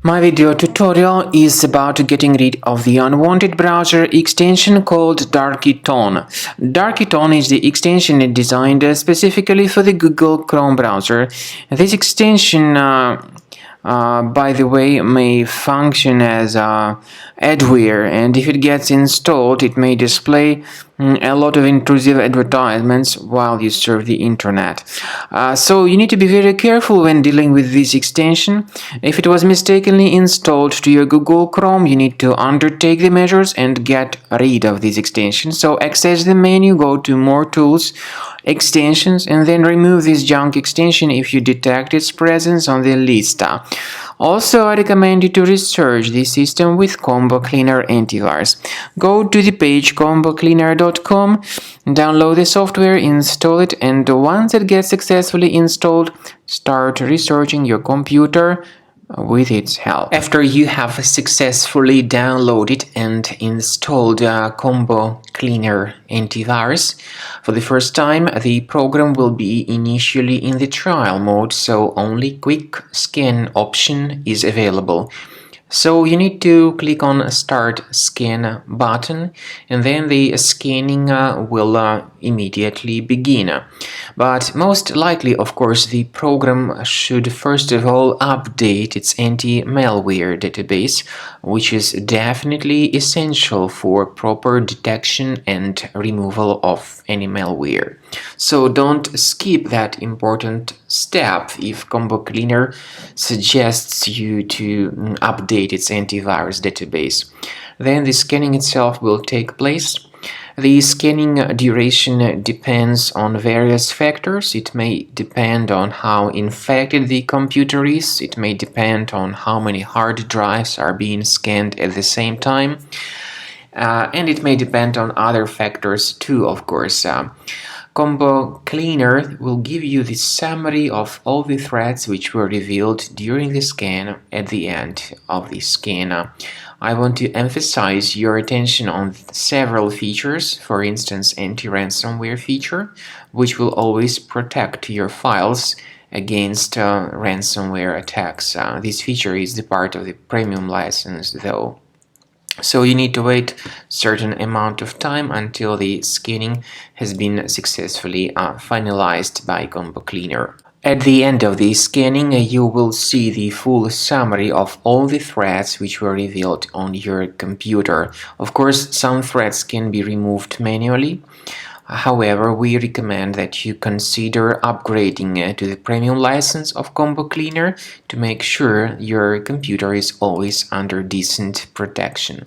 My video tutorial is about getting rid of the unwanted browser extension called DarkiTon. DarkiTon is the extension designed specifically for the Google Chrome browser. This extension, by the way, may function as adware, and if it gets installed, it may display a lot of intrusive advertisements while you surf the internet. So you need to be very careful when dealing with this extension. If it was mistakenly installed to your Google Chrome, you need to undertake the measures and get rid of this extension. So access the menu, go to More Tools, Extensions, and then remove this junk extension if you detect its presence on the list. Also, I recommend you to research the system with Combo Cleaner antivirus. Go to the page combocleaner.com, download the software, install it, and once it gets successfully installed, start researching your computer with its help. After you have successfully downloaded and installed Combo Cleaner antivirus, for the first time the program will be initially in the trial mode, so only quick scan option is available. So you need to click on Start Scan button, and then the scanning will immediately begin. But most likely, of course, the program should first of all update its anti-malware database, which is definitely essential for proper detection and removal of any malware. So don't skip that important step if Combo Cleaner suggests you to update its antivirus database. Then the scanning itself will take place. The scanning duration depends on various factors. It may depend on how infected the computer is. It may depend on how many hard drives are being scanned at the same time. And it may depend on other factors too, of course. Combo Cleaner will give you the summary of all the threats which were revealed during the scan at the end of the scan. I want to emphasize your attention on several features, for instance, anti-ransomware feature, which will always protect your files against ransomware attacks. This feature is the part of the premium license, though. So you need to wait a certain amount of time until the scanning has been successfully finalized by Combo Cleaner. At the end of the scanning, you will see the full summary of all the threats which were revealed on your computer. Of course, some threats can be removed manually. However, we recommend that you consider upgrading to the premium license of Combo Cleaner to make sure your computer is always under decent protection.